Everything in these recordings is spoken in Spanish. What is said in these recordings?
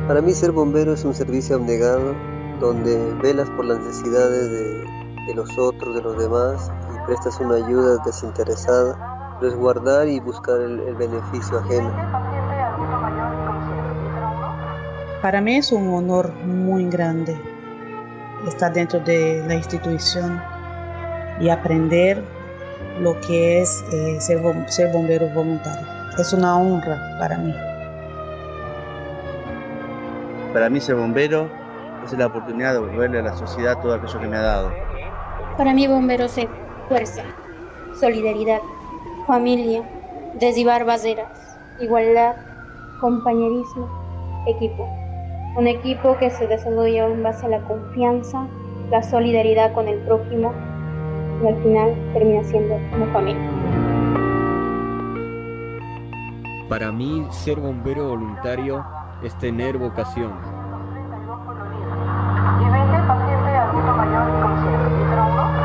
Para mí ser bombero es un servicio abnegado donde velas por las necesidades de los otros, de los demás y prestas una ayuda desinteresada, resguardar y buscar el beneficio ajeno. Para mí es un honor muy grande estar dentro de la institución y aprender lo que es ser bombero voluntario. Es una honra para mí. Para mí ser bombero es la oportunidad de devolverle a la sociedad todo aquello que me ha dado. Para mí bomberos es fuerza, solidaridad, familia, derribar barreras, igualdad, compañerismo, equipo. Un equipo que se desarrolla en base a la confianza, la solidaridad con el prójimo y al final termina siendo una familia. Para mí ser bombero voluntario es tener vocación. Y 20 paciente adulto mayor inconsciente. ¿Cifra 1?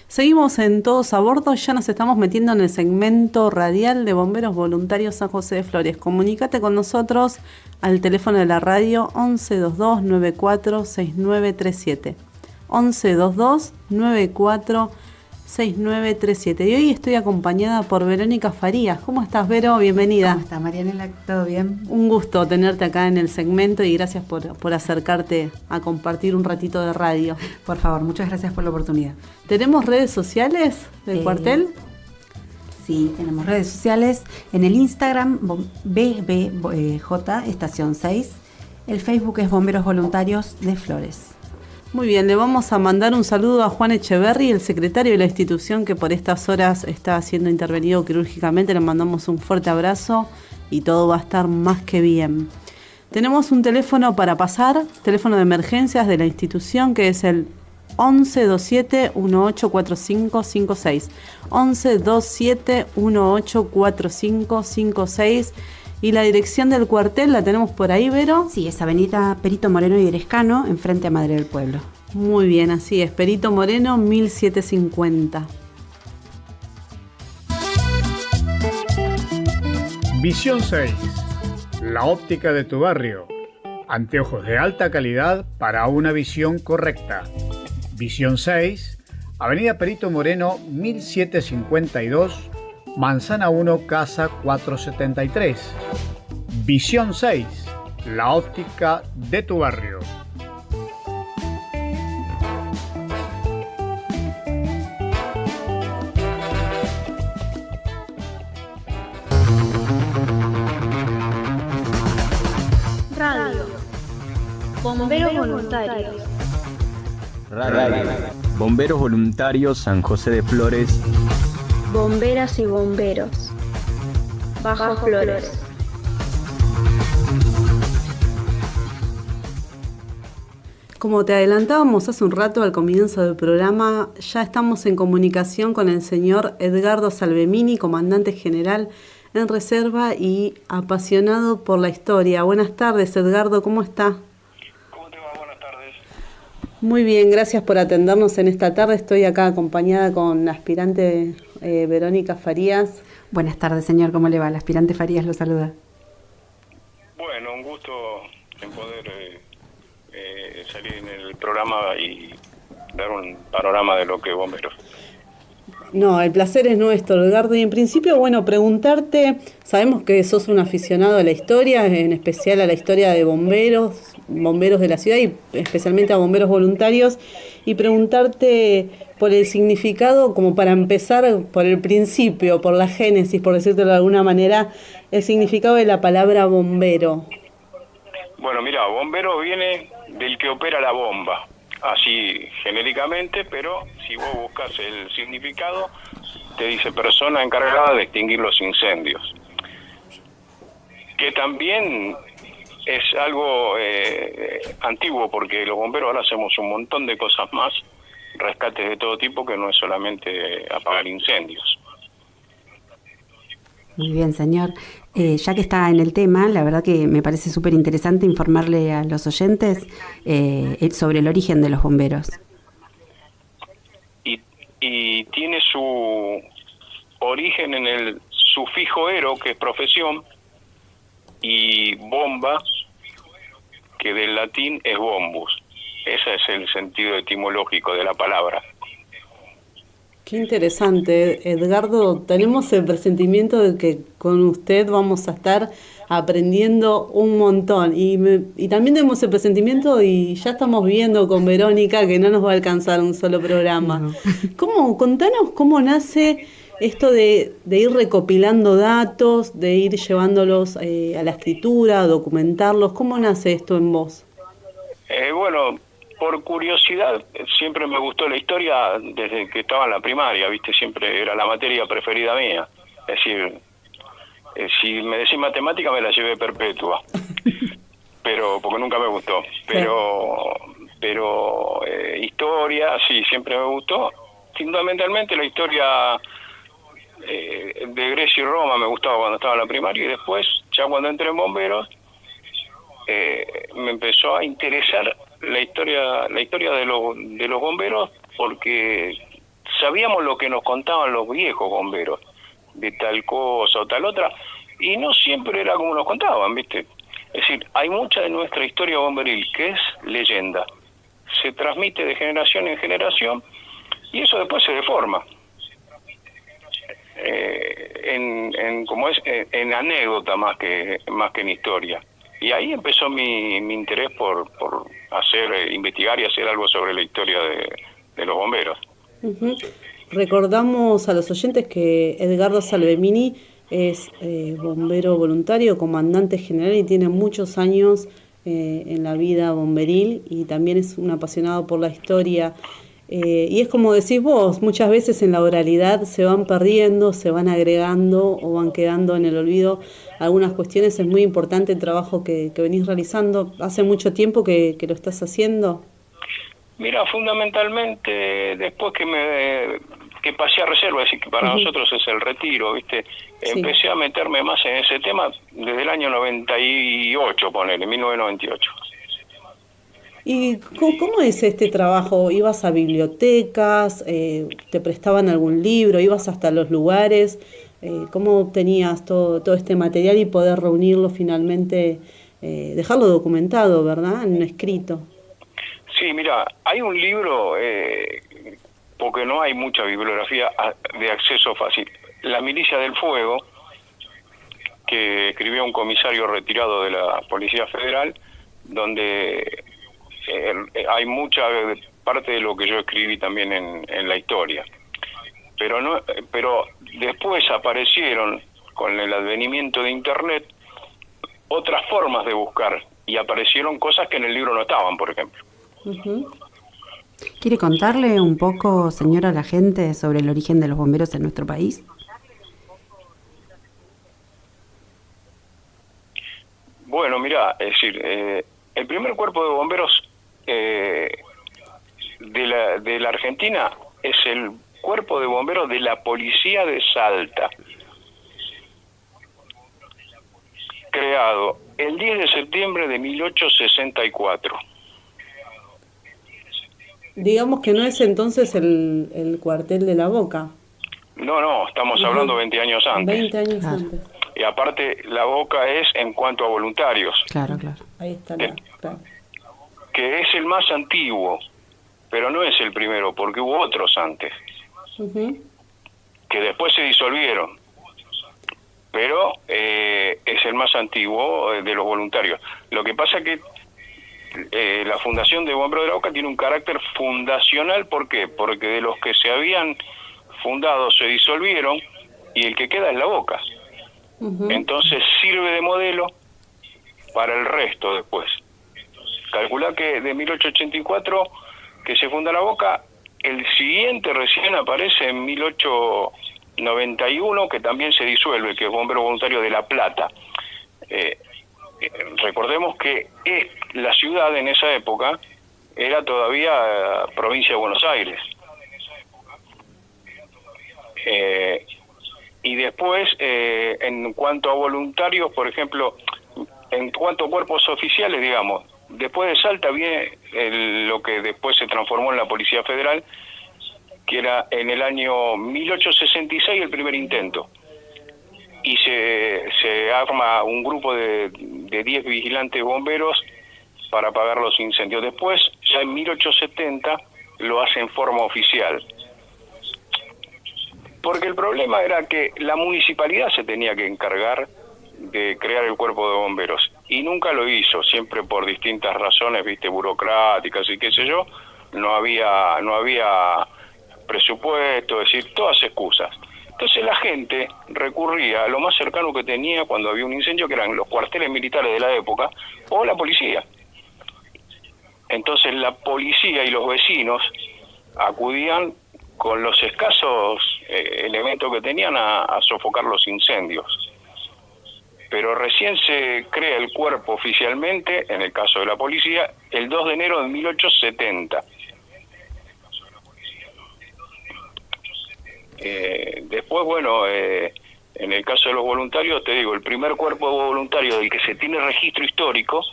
Seguimos en Todos a Bordo, ya nos estamos metiendo en el segmento radial de Bomberos Voluntarios San José de Flores. Comunícate con nosotros al teléfono de la radio 1122 94 6937. 1122 94 6937. Y hoy estoy acompañada por Verónica Farías. ¿Cómo estás, Vero? Bienvenida. ¿Cómo estás, Marianela? ¿Todo bien? Un gusto tenerte acá en el segmento y gracias por acercarte a compartir un ratito de radio. Por favor, muchas gracias por la oportunidad. ¿Tenemos redes sociales del cuartel? Sí, tenemos redes sociales. En el Instagram, BBJ Estación 6. El Facebook es Bomberos Voluntarios de Flores. Muy bien, le vamos a mandar un saludo a Juan Echeverry, el secretario de la institución que por estas horas está siendo intervenido quirúrgicamente. Le mandamos un fuerte abrazo y todo va a estar más que bien. Tenemos un teléfono para pasar, teléfono de emergencias de la institución, que es el 1127-184556. 1127-184556. ¿Y la dirección del cuartel la tenemos por ahí, Vero? Sí, es Avenida Perito Moreno y Erescano, enfrente a Madre del Pueblo. Muy bien, así es, Perito Moreno 1750. Visión 6. La óptica de tu barrio. Anteojos de alta calidad para una visión correcta. Visión 6, Avenida Perito Moreno 1752, Manzana 1, Casa 473. Visión 6, la óptica de tu barrio. Radio. Bomberos voluntarios. Radio. Bomberos Voluntarios San José de Flores. Bomberas y bomberos. Bajo Flores. Como te adelantábamos hace un rato al comienzo del programa, ya estamos en comunicación con el señor Edgardo Salvemini, comandante general en reserva y apasionado por la historia. Buenas tardes, Edgardo, ¿cómo está? ¿Cómo te va? Buenas tardes. Muy bien, gracias por atendernos en esta tarde. Estoy acá acompañada con la aspirante Verónica Farías. Buenas tardes, señor, ¿cómo le va? La aspirante Farías lo saluda. Bueno, un gusto en poder salir en el programa y dar un panorama de lo que es bomberos. No, el placer es nuestro, Edgardo. Y en principio, bueno, preguntarte, sabemos que sos un aficionado a la historia, en especial a la historia de bomberos de la ciudad y especialmente a bomberos voluntarios, y preguntarte por el significado, como para empezar por el principio, por la génesis, por decirlo de alguna manera, el significado de la palabra bombero. Bueno, mira, bombero viene del que opera la bomba, así genéricamente, pero si vos buscas el significado, te dice persona encargada de extinguir los incendios, que también es algo antiguo, porque los bomberos ahora hacemos un montón de cosas más, rescates de todo tipo, que no es solamente apagar incendios. Muy bien, señor. Ya que está en el tema, la verdad que me parece súper interesante informarle a los oyentes sobre el origen de los bomberos. Y tiene su origen en el sufijo ero, que es profesión, y bomba, que del latín es bombus. Ese es el sentido etimológico de la palabra. Qué interesante, Edgardo. Tenemos el presentimiento de que con usted vamos a estar aprendiendo un montón. Y también tenemos el presentimiento, y ya estamos viendo con Verónica, que no nos va a alcanzar un solo programa. No. Contanos cómo nace esto de ir recopilando datos, de ir llevándolos a la escritura, documentarlos. ¿Cómo nace esto en vos? Bueno, por curiosidad, siempre me gustó la historia desde que estaba en la primaria, ¿viste? Siempre era la materia preferida mía. Es decir, si me decís matemática me la llevé perpetua, pero porque nunca me gustó. Pero historia, sí, siempre me gustó. Fundamentalmente la historia de Grecia y Roma me gustaba cuando estaba en la primaria, y después, ya cuando entré en bomberos, me empezó a interesar la historia de los bomberos, porque sabíamos lo que nos contaban los viejos bomberos, de tal cosa o tal otra, y no siempre era como nos contaban, ¿viste? Es decir, hay mucha de nuestra historia bomberil que es leyenda, se transmite de generación en generación, y eso después se deforma en anécdota más que en historia. Y ahí empezó mi interés por investigar y hacer algo sobre la historia de los bomberos. Uh-huh. Recordamos a los oyentes que Edgardo Salvemini es bombero voluntario, comandante general, y tiene muchos años en la vida bomberil, y también es un apasionado por la historia. Y es como decís vos, muchas veces en la oralidad se van perdiendo, se van agregando o van quedando en el olvido algunas cuestiones. Es muy importante el trabajo que venís realizando. ¿Hace mucho tiempo que lo estás haciendo? Mira, fundamentalmente después que pasé a reserva, es decir, que para nosotros es el retiro, ¿viste? Sí. Empecé a meterme más en ese tema desde el año 98, ponele, 1998. ¿Y cómo es este trabajo? ¿Ibas a bibliotecas? ¿Te prestaban algún libro? ¿Ibas hasta los lugares? ¿Cómo obtenías todo este material y poder reunirlo finalmente, dejarlo documentado, ¿verdad? En un escrito. Sí, mira, hay un libro, porque no hay mucha bibliografía de acceso fácil. La Milicia del Fuego, que escribió un comisario retirado de la Policía Federal, donde hay mucha parte de lo que yo escribí también en la historia. Pero después aparecieron, con el advenimiento de Internet, otras formas de buscar, y aparecieron cosas que en el libro no estaban, por ejemplo. Uh-huh. ¿Quiere contarle un poco, señora, a la gente sobre el origen de los bomberos en nuestro país? Bueno, mira, es decir, el primer cuerpo de bomberos de la Argentina es el cuerpo de bomberos de la Policía de Salta, creado el 10 de septiembre de 1864. Digamos que no es entonces el cuartel de La Boca. No, estamos hablando 20 años antes. 20 años antes. Y aparte, La Boca es en cuanto a voluntarios. Claro. Ahí está, claro. Que es el más antiguo, pero no es el primero, porque hubo otros antes, que después se disolvieron. Pero es el más antiguo de los voluntarios. Lo que pasa que la Fundación de Bomberos de La Boca tiene un carácter fundacional. ¿Por qué? Porque de los que se habían fundado se disolvieron, y el que queda es La Boca. Entonces sirve de modelo para el resto después. Calculá que de 1884 que se funda La Boca, el siguiente recién aparece en 1891, que también se disuelve, que es Bombero Voluntario de La Plata. Recordemos que la ciudad en esa época era todavía provincia de Buenos Aires. Y después, en cuanto a voluntarios, por ejemplo, en cuanto a cuerpos oficiales, digamos, después de Salta viene lo que después se transformó en la Policía Federal, que era en el año 1866 el primer intento. Y se arma un grupo de 10 vigilantes bomberos para apagar los incendios. Después, ya en 1870, lo hace en forma oficial. Porque el problema era que la municipalidad se tenía que encargar de crear el cuerpo de bomberos y nunca lo hizo, siempre por distintas razones, burocráticas y qué sé yo, no había presupuesto, es decir, todas excusas. Entonces la gente recurría a lo más cercano que tenía cuando había un incendio, que eran los cuarteles militares de la época o la policía. Entonces la policía y los vecinos acudían con los escasos elementos que tenían a sofocar los incendios. Pero recién se crea el cuerpo oficialmente, en el caso de la policía, el 2 de enero de 1870. Después, bueno, en el caso de los voluntarios, te digo, el primer cuerpo voluntario del que se tiene registro histórico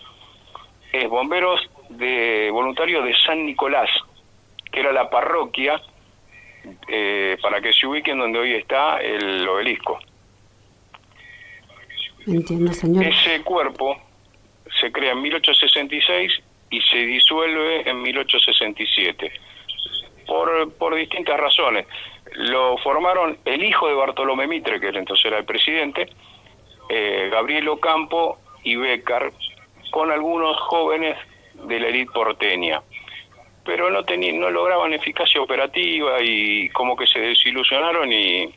es bomberos voluntarios de San Nicolás, que era la parroquia, para que se ubiquen donde hoy está el obelisco. Entiendo, señor. Ese cuerpo se crea en 1866 y se disuelve en 1867 por distintas razones. Lo formaron el hijo de Bartolomé Mitre, que entonces era el presidente, Gabriel Ocampo y Bécar, con algunos jóvenes de la élite porteña, pero no lograban eficacia operativa y como que se desilusionaron y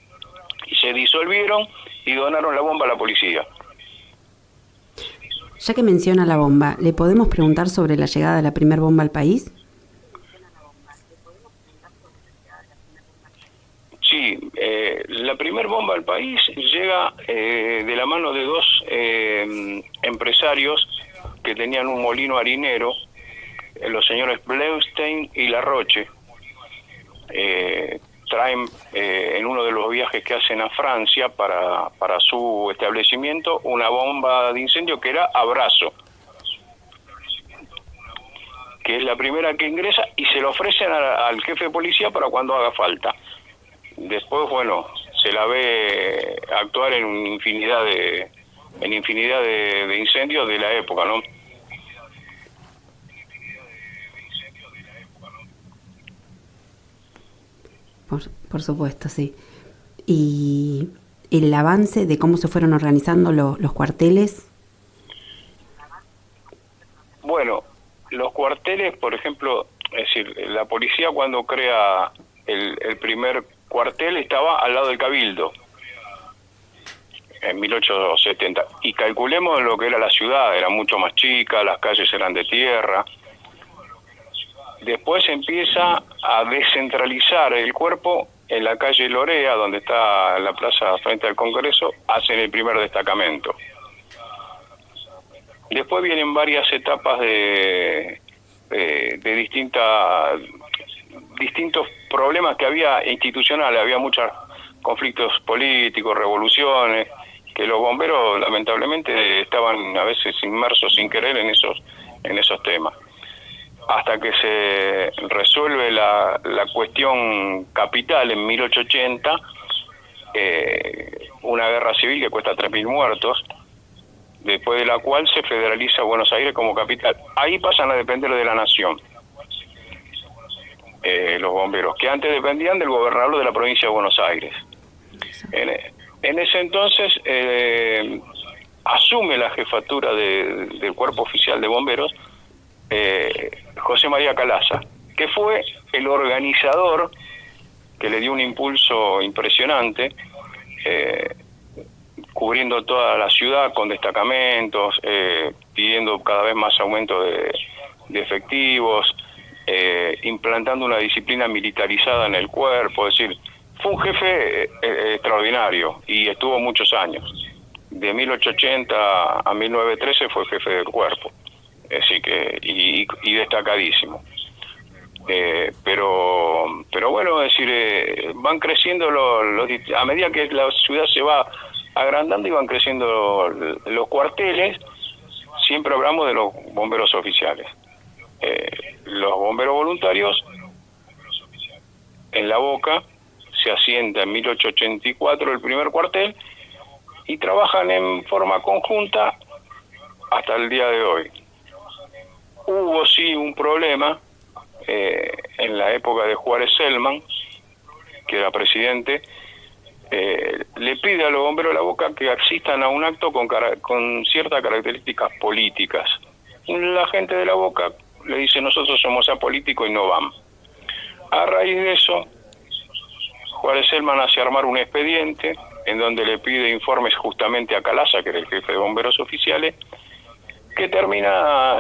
se disolvieron y donaron la bomba a la policía. Ya que menciona la bomba, ¿le podemos preguntar sobre la llegada de la primera bomba al país? Sí, la primera bomba al país llega de la mano de dos empresarios que tenían un molino harinero, los señores Bleustein y Larroche. Traen en uno de los viajes que hacen a Francia para su establecimiento una bomba de incendio que era Abrazo, que es la primera que ingresa y se lo ofrecen al jefe de policía para cuando haga falta. Después, bueno, se la ve actuar en infinidad de incendios de la época, ¿no? Por supuesto, sí. ¿Y el avance de cómo se fueron organizando los cuarteles? Bueno, los cuarteles, por ejemplo, es decir, la policía cuando crea el primer cuartel estaba al lado del Cabildo, en 1870. Y calculemos lo que era la ciudad, era mucho más chica, las calles eran de tierra. Después empieza a descentralizar el cuerpo en la calle Lorea, donde está la plaza frente al Congreso, hacen el primer destacamento. Después vienen varias etapas de distintos problemas que había institucionales, había muchos conflictos políticos, revoluciones, que los bomberos lamentablemente estaban a veces inmersos sin querer en esos temas. Hasta que se resuelve la cuestión capital en 1880, una guerra civil que cuesta 3.000 muertos, después de la cual se federaliza Buenos Aires como capital. Ahí pasan a depender de la nación, los bomberos, que antes dependían del gobernador de la provincia de Buenos Aires. En ese entonces asume la jefatura del cuerpo oficial de bomberos José María Calaza, que fue el organizador que le dio un impulso impresionante, cubriendo toda la ciudad con destacamentos, pidiendo cada vez más aumento de efectivos, implantando una disciplina militarizada en el cuerpo. Es decir, fue un jefe extraordinario y estuvo muchos años. De 1880 a 1913 fue jefe del cuerpo. Así que, y destacadísimo. Pero bueno, es decir, van creciendo a medida que la ciudad se va agrandando y van creciendo los cuarteles. Siempre hablamos de los bomberos oficiales. Los bomberos voluntarios en La Boca se asienta en 1884 el primer cuartel y trabajan en forma conjunta hasta el día de hoy. Hubo sí un problema en la época de Juárez Selman, que era presidente, le pide a los bomberos de La Boca que asistan a un acto con ciertas características políticas. La gente de La Boca le dice: nosotros somos apolíticos y no van. A raíz de eso, Juárez Selman hace armar un expediente en donde le pide informes justamente a Calaza, que era el jefe de bomberos oficiales, que termina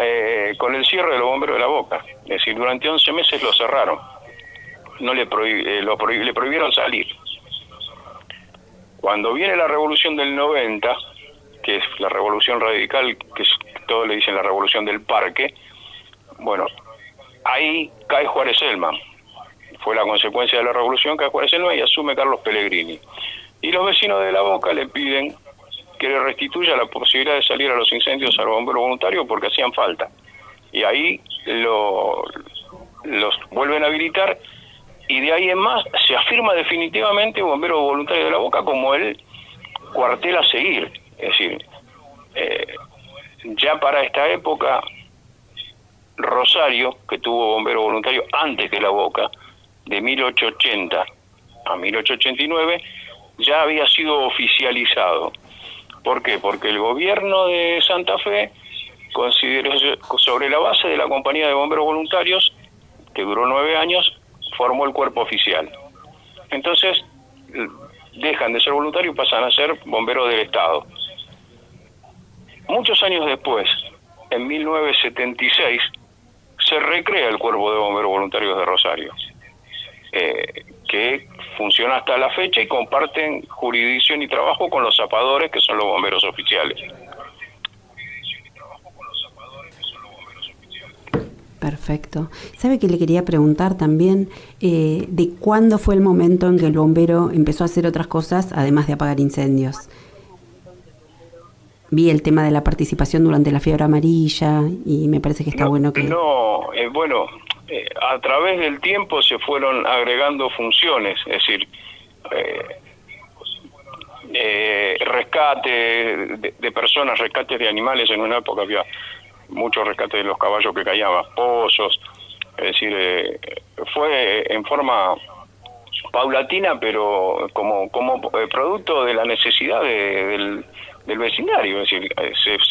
con el cierre de los bomberos de La Boca. Es decir, durante 11 meses lo cerraron. No le prohibieron salir. Cuando viene la revolución del 90, que es la revolución radical, que todos le dicen la revolución del parque, bueno, ahí cae Juárez Selman. Fue la consecuencia de la revolución, cae Juárez Selman y asume Carlos Pellegrini. Y los vecinos de La Boca le piden que le restituya la posibilidad de salir a los incendios a los bomberos voluntarios porque hacían falta. Y ahí los vuelven a habilitar, y de ahí en más se afirma definitivamente Bomberos Voluntarios de La Boca como el cuartel a seguir. Es decir, ya para esta época, Rosario, que tuvo bomberos voluntarios antes que La Boca, de 1880 a 1889, ya había sido oficializado. ¿Por qué? Porque el gobierno de Santa Fe consideró, sobre la base de la compañía de bomberos voluntarios, que duró 9 años, formó el cuerpo oficial. Entonces, dejan de ser voluntarios y pasan a ser bomberos del Estado. Muchos años después, en 1976, se recrea el cuerpo de bomberos voluntarios de Rosario, que funciona hasta la fecha y comparten jurisdicción y trabajo con los zapadores, que son los bomberos oficiales. Perfecto. ¿Sabe que le quería preguntar también de cuándo fue el momento en que el bombero empezó a hacer otras cosas además de apagar incendios? Vi el tema de la participación durante la fiebre amarilla y me parece que está bueno que... A través del tiempo se fueron agregando funciones, es decir, rescate de personas, rescates de animales. En una época había muchos rescates de los caballos que caían a pozos. Es decir, fue en forma paulatina, pero como producto de la necesidad del vecindario. Es decir,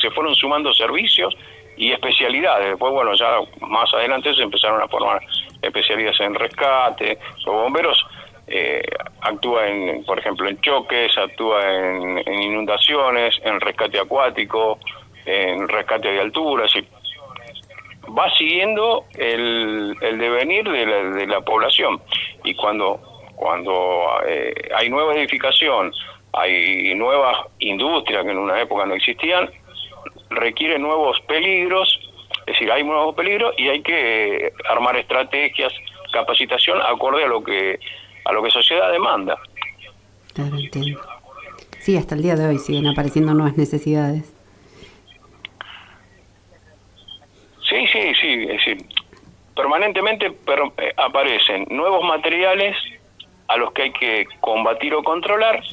se fueron sumando servicios y especialidades. Después, bueno, ya más adelante se empezaron a formar especialidades en rescate. Los bomberos actúan, por ejemplo, en choques, actúa en inundaciones, en rescate acuático, en rescate de altura. Así, va siguiendo el devenir de la población. Y cuando hay nueva edificación, hay nuevas industrias que en una época no existían, requiere nuevos peligros. Es decir, hay nuevos peligros y hay que armar estrategias, capacitación acorde a lo que sociedad demanda. Claro, entiendo. Sí, hasta el día de hoy siguen apareciendo nuevas necesidades. Sí, es decir, permanentemente aparecen nuevos materiales a los que hay que combatir o controlar,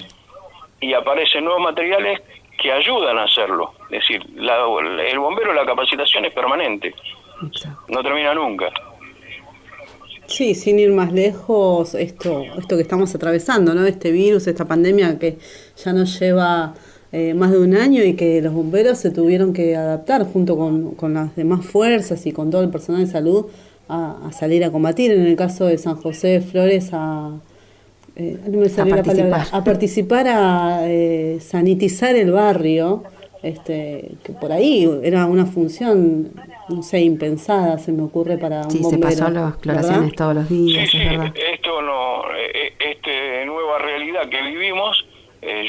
y aparecen nuevos materiales que ayudan a hacerlo. Es decir, el bombero, la capacitación es permanente. Exacto. No termina nunca. Sí, sin ir más lejos, esto que estamos atravesando, ¿no? Este virus, esta pandemia que ya nos lleva más de un año, y que los bomberos se tuvieron que adaptar junto con las demás fuerzas y con todo el personal de salud a salir a combatir. En el caso de San José de Flores, no me salió la palabra, a participar, a sanitizar el barrio, que por ahí era una función, no sé, impensada, se me ocurre, para un bombero. Sí, se pasó las cloraciones, ¿verdad? Todos los días, Sí, es verdad. Esto no, nueva realidad que vivimos,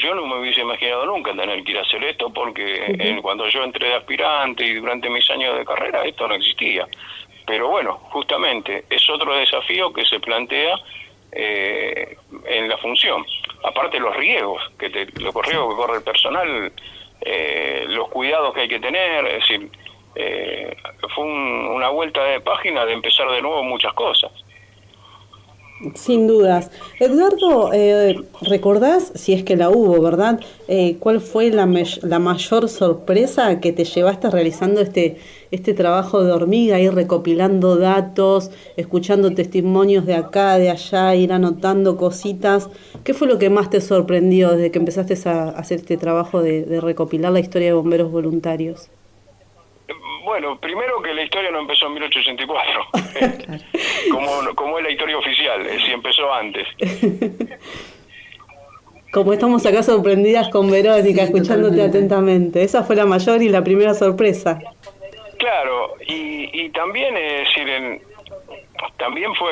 yo no me hubiese imaginado nunca tener que ir a hacer esto, porque cuando yo entré de aspirante y durante mis años de carrera esto no existía. Pero bueno, justamente es otro desafío que se plantea en la función. Aparte los riesgos, los riesgos que corre el personal, los cuidados que hay que tener, es decir, fue una vuelta de página de empezar de nuevo muchas cosas. Sin dudas. Edgardo, ¿recordás, si es que la hubo, verdad? ¿Cuál fue la mayor sorpresa que te llevaste realizando este trabajo de hormiga, ir recopilando datos, escuchando testimonios de acá, de allá, ir anotando cositas? ¿Qué fue lo que más te sorprendió desde que empezaste a hacer este trabajo de recopilar la historia de bomberos voluntarios? Bueno, primero que la historia no empezó en 1884, como es la historia oficial, si empezó antes. Como estamos acá sorprendidas con Verónica, escuchándote atentamente. Esa fue la mayor y la primera sorpresa. Claro, y también, es decir, también fue,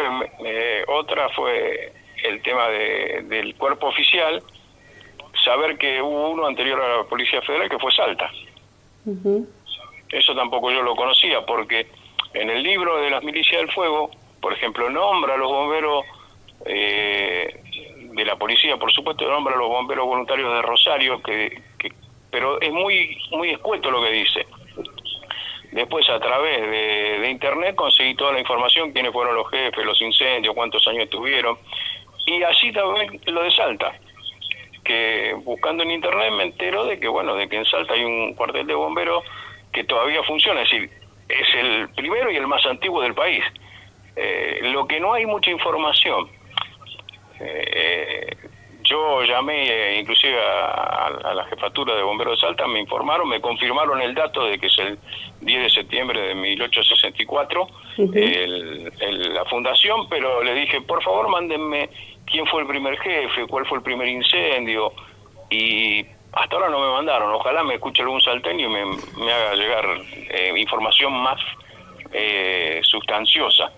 otra fue el tema del cuerpo oficial, saber que hubo uno anterior a la Policía Federal que fue Salta. Uh-huh. Eso tampoco yo lo conocía, porque en el libro de las Milicias del Fuego, por ejemplo, nombra a los bomberos de la policía, por supuesto, nombra a los bomberos voluntarios de Rosario, pero es muy escueto lo que dice. Después, a través de internet, conseguí toda la información, quiénes fueron los jefes, los incendios, cuántos años estuvieron, y así también lo de Salta, que buscando en internet me entero de que en Salta hay un cuartel de bomberos que todavía funciona, es decir, es el primero y el más antiguo del país. Lo que no hay mucha información. Yo llamé inclusive a la jefatura de bomberos de Salta, me informaron, me confirmaron el dato de que es el 10 de septiembre de 1864, la fundación, pero le dije, por favor, mándenme quién fue el primer jefe, cuál fue el primer incendio, y hasta ahora no me mandaron. Ojalá me escuche algún salteño y me haga llegar información más sustanciosa.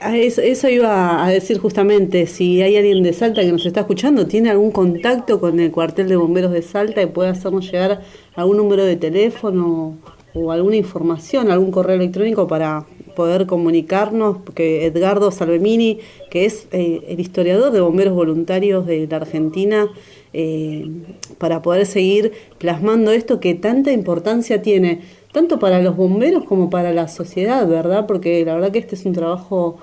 Eso iba a decir justamente, si hay alguien de Salta que nos está escuchando, ¿tiene algún contacto con el cuartel de bomberos de Salta y puede hacernos llegar algún número de teléfono o alguna información, algún correo electrónico para poder comunicarnos? Porque Edgardo Salvemini, que es el historiador de bomberos voluntarios de la Argentina, para poder seguir plasmando esto que tanta importancia tiene, tanto para los bomberos como para la sociedad, ¿verdad? Porque la verdad que este es un trabajo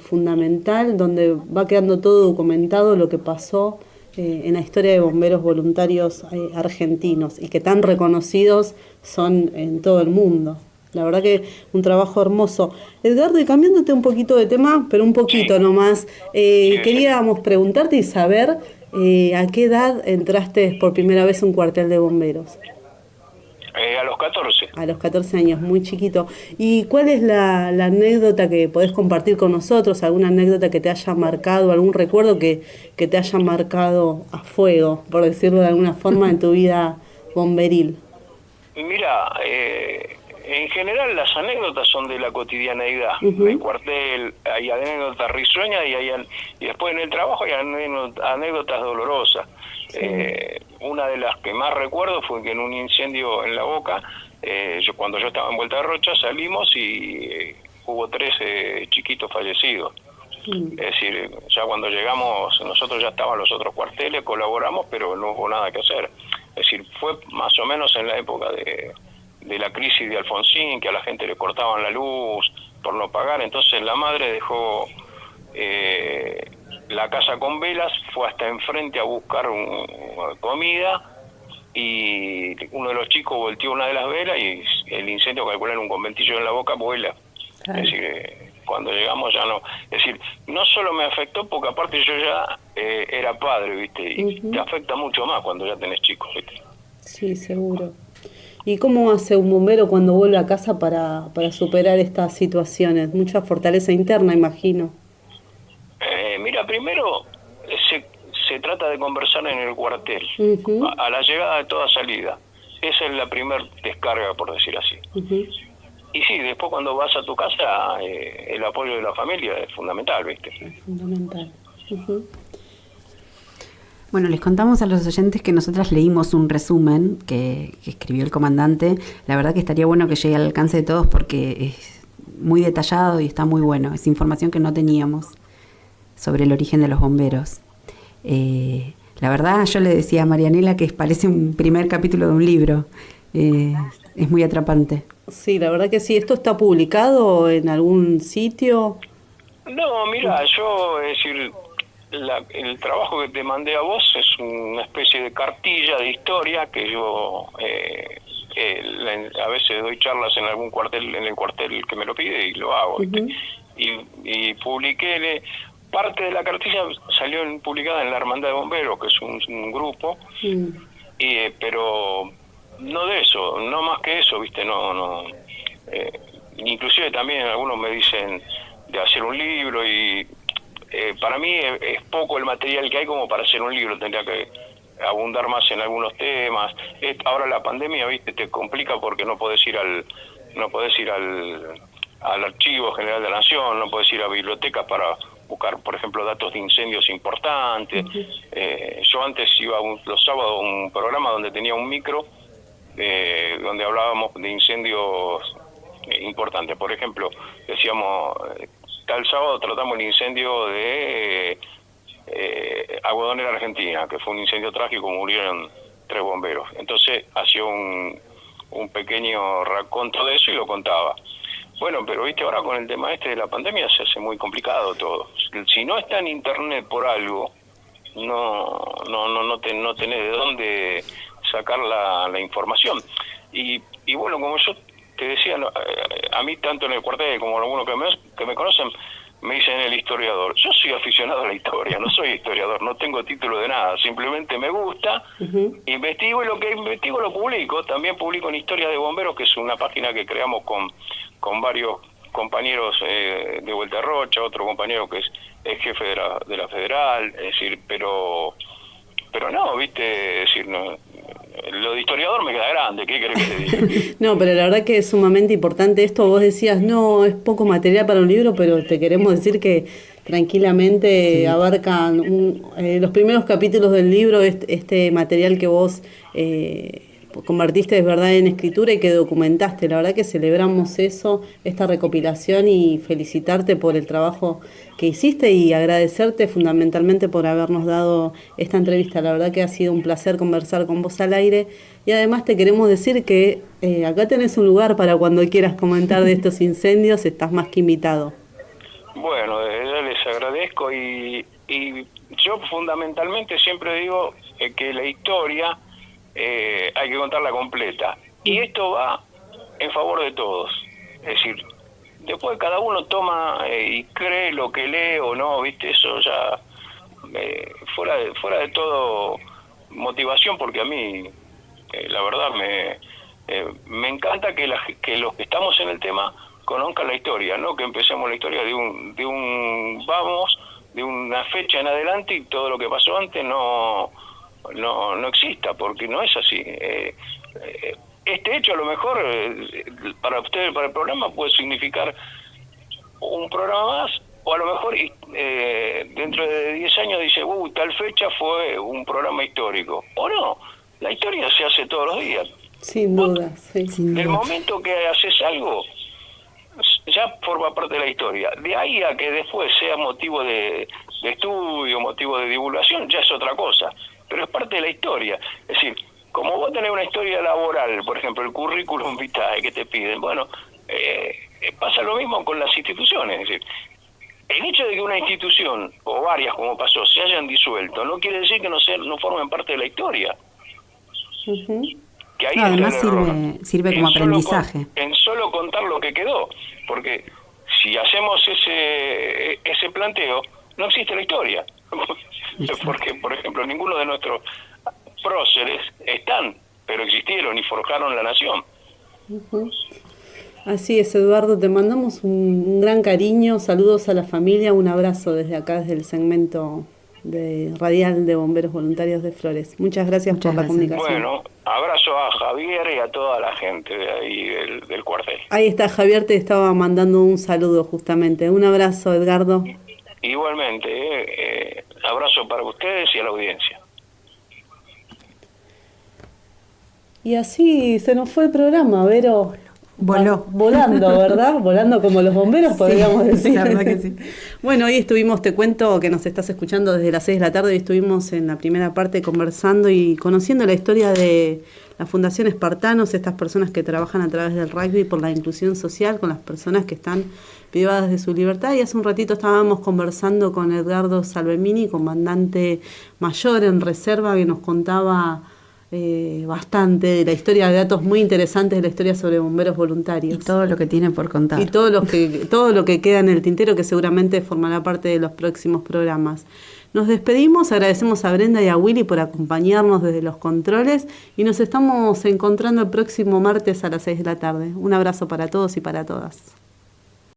fundamental, donde va quedando todo documentado lo que pasó en la historia de bomberos voluntarios argentinos, y que tan reconocidos son en todo el mundo. La verdad que un trabajo hermoso. Edgardo, y cambiándote un poquito de tema, pero un poquito nomás, queríamos preguntarte y saber ¿a qué edad entraste por primera vez a un cuartel de bomberos? A los 14. A los 14 años, muy chiquito. ¿Y cuál es la anécdota que podés compartir con nosotros? ¿Alguna anécdota que te haya marcado, algún recuerdo que te haya marcado a fuego, por decirlo de alguna forma, en tu vida bomberil? Mira, en general las anécdotas son de la cotidianeidad. El cuartel, hay anécdotas risueñas y después en el trabajo hay anécdotas dolorosas. Una de las que más recuerdo fue que en un incendio en La Boca, cuando yo estaba en Vuelta de Rocha, salimos y hubo 13 chiquitos fallecidos. Es decir, ya cuando llegamos, nosotros ya estaban los otros cuarteles, colaboramos, pero no hubo nada que hacer. Es decir, fue más o menos en la época de la crisis de Alfonsín, que a la gente le cortaban la luz por no pagar. Entonces la madre dejó la casa con velas, fue hasta enfrente a buscar comida, y uno de los chicos volteó una de las velas y el incendio, calculé en un conventillo en La Boca, vuela. Es decir, cuando llegamos ya no. Es decir, no solo me afectó porque aparte yo ya era padre, ¿viste? Y te afecta mucho más cuando ya tenés chicos, ¿viste? Sí, seguro. ¿Y cómo hace un bombero cuando vuelve a casa para superar estas situaciones? Mucha fortaleza interna, imagino. Mira, primero se trata de conversar en el cuartel, a la llegada de toda salida. Esa es la primer descarga, por decir así. Y sí, después cuando vas a tu casa, el apoyo de la familia es fundamental, ¿viste? Es fundamental. Bueno, les contamos a los oyentes que nosotras leímos un resumen que escribió el comandante. La verdad que estaría bueno que llegue al alcance de todos porque muy detallado y está muy bueno. Es información que no teníamos sobre el origen de los bomberos. La verdad, yo le decía a Marianela que parece un primer capítulo de un libro. Es muy atrapante. Sí, la verdad que sí. ¿Esto está publicado en algún sitio? No, mira, yo, es decir, el trabajo que te mandé a vos es una especie de cartilla de historia que yo a veces doy charlas en algún cuartel, en el cuartel que me lo pide y lo hago. Uh-huh. Y publiqué parte de la cartilla, salió publicada en la Hermandad de Bomberos, que es un grupo, pero no de eso, no más que eso, viste, no. Inclusive también algunos me dicen de hacer un libro y para mí es poco el material que hay como para hacer un libro, tendría que abundar más en algunos temas. Ahora la pandemia, viste, te complica porque no podés ir al Archivo General de la Nación, no podés ir a bibliotecas para buscar, por ejemplo, datos de incendios importantes. Yo antes iba los sábados a un programa donde tenía un micro, donde hablábamos de incendios importantes. Por ejemplo, decíamos, tal sábado tratamos el incendio de Algodonera Argentina, que fue un incendio trágico, murieron 3 bomberos. Entonces hacía un pequeño raconto de eso y lo contaba. Bueno, pero viste, ahora con el tema de la pandemia se hace muy complicado todo. Si no está en internet por algo, no tenés de dónde sacar la información. Y bueno, como yo te decía, a mí tanto en el cuartel como algunos que me conocen, me dicen el historiador. Yo soy aficionado a la historia, no soy historiador, no tengo título de nada, simplemente me gusta, investigo y lo que investigo lo publico. También publico en Historia de Bomberos, que es una página que creamos con varios compañeros de Vuelta a Rocha, otro compañero que es jefe de la Federal, es decir, pero no, viste, es decir, no, lo de historiador me queda grande, ¿qué querés que te diga? No, pero la verdad que es sumamente importante esto. Vos decías, no, es poco material para un libro, pero te queremos decir que tranquilamente abarcan los primeros capítulos del libro, este material que vos convertiste de verdad en escritura y que documentaste. La verdad que celebramos eso, esta recopilación, y felicitarte por el trabajo que hiciste y agradecerte fundamentalmente por habernos dado esta entrevista. La verdad que ha sido un placer conversar con vos al aire, y además te queremos decir que acá tenés un lugar para cuando quieras comentar de estos incendios, estás más que invitado. Bueno, ya les agradezco y yo fundamentalmente siempre digo que la historia hay que contarla completa, y esto va en favor de todos. Es decir, después cada uno toma y cree lo que lee o no, viste, eso ya fuera de todo motivación, porque a mí la verdad me encanta que los que estamos en el tema conozcan la historia, no que empecemos la historia de una fecha en adelante y todo lo que pasó antes no exista, porque no es así. Este hecho a lo mejor para ustedes, para el programa, puede significar un programa más, o a lo mejor dentro de 10 años dice, tal fecha fue un programa histórico, o no, la historia se hace todos los días. Sin duda, sí. Del momento que haces algo, ya forma parte de la historia. De ahí a que después sea motivo de estudio, motivo de divulgación, ya es otra cosa, pero es parte de la historia. Es decir, como vos tenés una historia laboral, por ejemplo, el currículum vitae que te piden, bueno, pasa lo mismo con las instituciones. Es decir, el hecho de que una institución, o varias como pasó, se hayan disuelto, no quiere decir que no formen parte de la historia. Que ahí además sirve como aprendizaje. En solo contar lo que quedó, porque si hacemos ese planteo, no existe la historia. Porque, por ejemplo, ninguno de nuestros próceres están, pero existieron y forjaron la nación. Así es, Eduardo, te mandamos un gran cariño, saludos a la familia, un abrazo desde acá, desde el segmento de radial de Bomberos Voluntarios de Flores. Muchas gracias por la comunicación. Bueno, abrazo a Javier y a toda la gente de ahí del cuartel. Ahí está, Javier te estaba mandando un saludo justamente. Un abrazo, Edgardo. Igualmente, abrazo para ustedes y a la audiencia. Y así se nos fue el programa, Vero. Volando, ¿verdad? Volando como los bomberos, podríamos decir. La verdad que sí. Bueno, hoy estuvimos, te cuento que nos estás escuchando desde las 6 de la tarde y estuvimos en la primera parte conversando y conociendo la historia de la Fundación Espartanos, estas personas que trabajan a través del rugby por la inclusión social con las personas que están privadas de su libertad. Y hace un ratito estábamos conversando con Edgardo Salvemini, comandante mayor en reserva, que nos contaba bastante de la historia, de datos muy interesantes de la historia sobre bomberos voluntarios. Y todo lo que tienen por contar. Y todo lo que queda en el tintero, que seguramente formará parte de los próximos programas. Nos despedimos, agradecemos a Brenda y a Willy por acompañarnos desde los controles y nos estamos encontrando el próximo martes a las 6 de la tarde. Un abrazo para todos y para todas.